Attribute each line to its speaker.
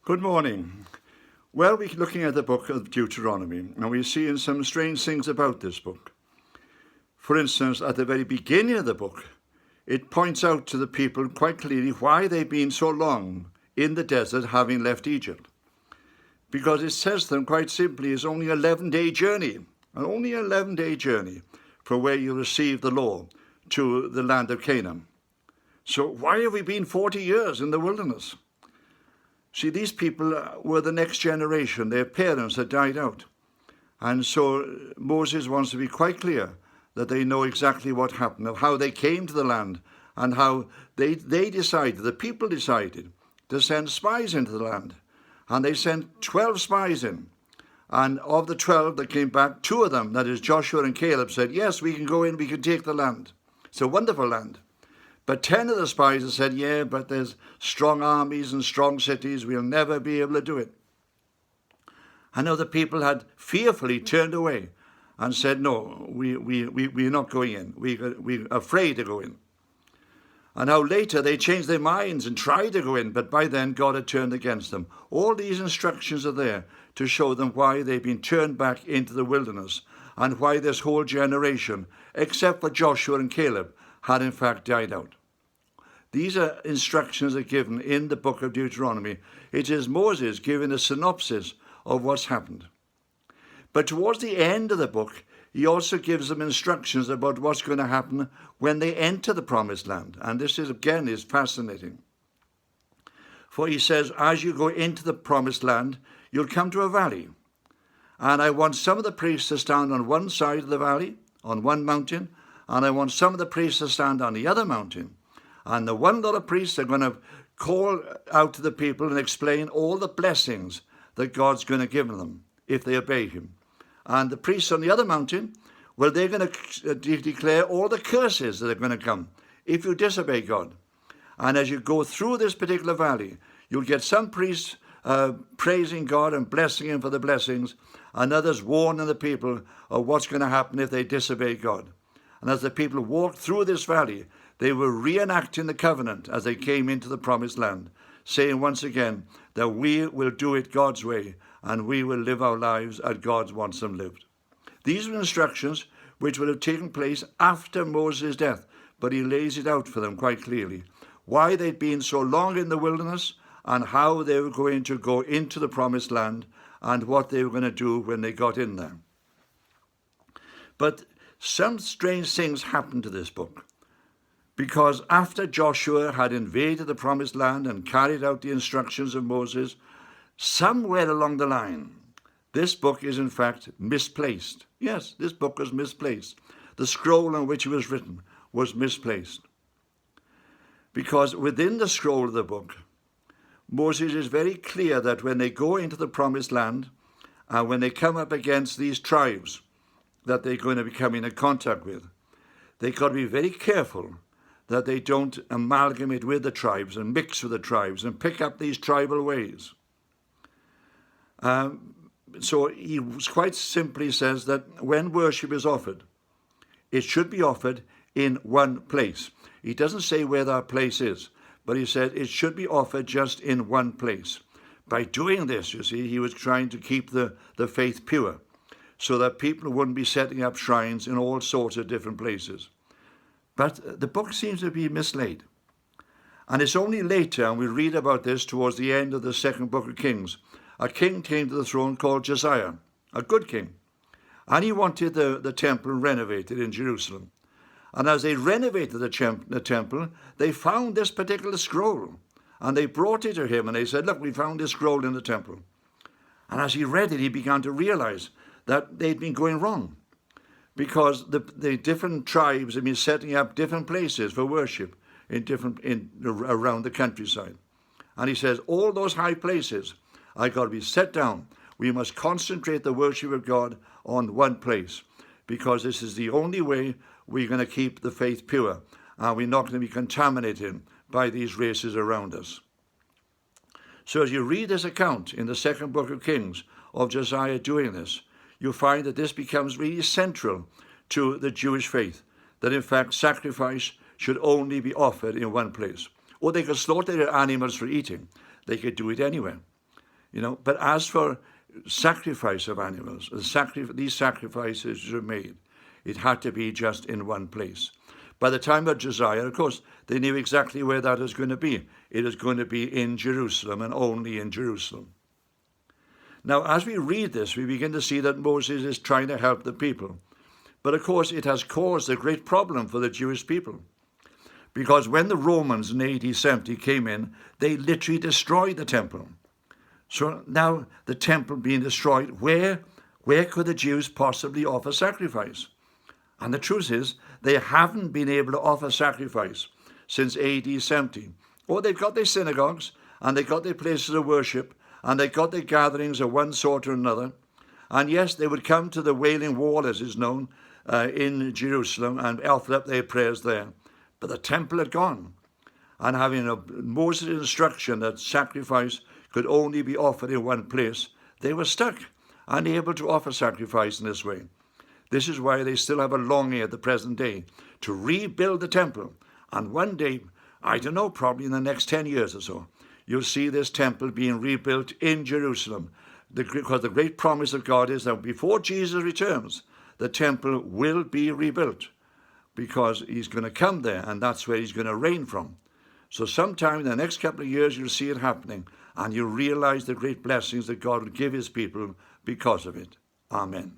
Speaker 1: Good morning. Well, we're looking at the book of Deuteronomy, and we're seeing some strange things about this book. For instance, at the very beginning of the book, it points out to the people quite clearly why they've been so long in the desert, having left Egypt. Because it says to them quite simply, it's only an 11-day journey, from where you receive the law to the land of Canaan. So why have we been 40 years in the wilderness? See, these people were the next generation. Their parents had died out. And so Moses wants to be quite clear that they know exactly what happened, of how they came to the land, and how they decided, the people decided, to send spies into the land. And they sent 12 spies in. And of the 12 that came back, 2 of them, that is Joshua and Caleb, said, yes, we can go in, we can take the land. It's a wonderful land. But 10 of the spies have said, yeah, but there's strong armies and strong cities. We'll never be able to do it. I know the people had fearfully turned away and said, no, we're not going in. We're afraid to go in. And how later they changed their minds and tried to go in, but by then God had turned against them. All these instructions are there to show them why they've been turned back into the wilderness and why this whole generation, except for Joshua and Caleb, had in fact died out. These are instructions that are given in the book of Deuteronomy. It is Moses giving a synopsis of what's happened. But towards the end of the book, he also gives them instructions about what's going to happen when they enter the promised land. And this is, again, is fascinating. For he says, as you go into the promised land, you'll come to a valley. And I want some of the priests to stand on one side of the valley, on one mountain, and I want some of the priests to stand on the other mountain. And the one lot of priests are going to call out to the people and explain all the blessings that God's going to give them if they obey him. And the priests on the other mountain, well, they're going to declare all the curses that are going to come if you disobey God. And as you go through this particular valley, you'll get some priests praising God and blessing him for the blessings, and others warning the people of what's going to happen if they disobey God. And as the people walked through this valley, they were reenacting the covenant as they came into the promised land, saying once again that we will do it God's way and we will live our lives as God wants them lived. These were instructions which would have taken place after Moses' death, but he lays it out for them quite clearly. Why they'd been so long in the wilderness and how they were going to go into the promised land and what they were going to do when they got in there. But some strange things happened to this book. Because after Joshua had invaded the promised land and carried out the instructions of Moses, somewhere along the line, this book is in fact misplaced. Yes, this book was misplaced. The scroll on which it was written was misplaced. Because within the scroll of the book, Moses is very clear that when they go into the promised land and when they come up against these tribes that they're going to be coming in contact with, they've got to be very careful that they don't amalgamate with the tribes and mix with the tribes and pick up these tribal ways. So he quite simply says that when worship is offered, it should be offered in one place. He doesn't say where that place is, but he said it should be offered just in one place. By doing this, you see, he was trying to keep the faith pure so that people wouldn't be setting up shrines in all sorts of different places. But the book seems to be mislaid. And it's only later, and we read about this towards the end of the second book of Kings, a king came to the throne called Josiah, a good king. And he wanted the temple renovated in Jerusalem. And as they renovated the temple, they found this particular scroll. And they brought it to him and they said, look, we found this scroll in the temple. And as he read it, he began to realize that they'd been going wrong. Because the different tribes have been setting up different places for worship around the countryside. And he says, all those high places are got to be set down. We must concentrate the worship of God on one place, because this is the only way we're going to keep the faith pure, and we're not going to be contaminated by these races around us. So as you read this account in the second book of Kings of Josiah doing this, you find that this becomes really central to the Jewish faith, that in fact sacrifice should only be offered in one place. Or they could slaughter their animals for eating. They could do it anywhere. But as for sacrifice of animals, these sacrifices were made, it had to be just in one place. By the time of Josiah, of course, they knew exactly where that was going to be. It was going to be in Jerusalem and only in Jerusalem. Now, as we read this, we begin to see that Moses is trying to help the people. But of course, it has caused a great problem for the Jewish people. Because when the Romans in AD 70 came in, they literally destroyed the temple. So now the temple being destroyed, where could the Jews possibly offer sacrifice? And the truth is, they haven't been able to offer sacrifice since AD 70. Oh, they've got their synagogues, and they've got their places of worship, and they've got their gatherings of one sort or another. And yes, they would come to the Wailing Wall, as is known, in Jerusalem, and offer up their prayers there. But the temple had gone. And having Moses' instruction that sacrifice could only be offered in one place, they were stuck, unable to offer sacrifice in this way. This is why they still have a longing at the present day to rebuild the temple. And one day, I don't know, probably in the next 10 years or so, you'll see this temple being rebuilt in Jerusalem. Because the great promise of God is that before Jesus returns, the temple will be rebuilt. Because he's going to come there, and that's where he's going to reign from. So sometime in the next couple of years, you'll see it happening, and you'll realize the great blessings that God will give his people because of it. Amen.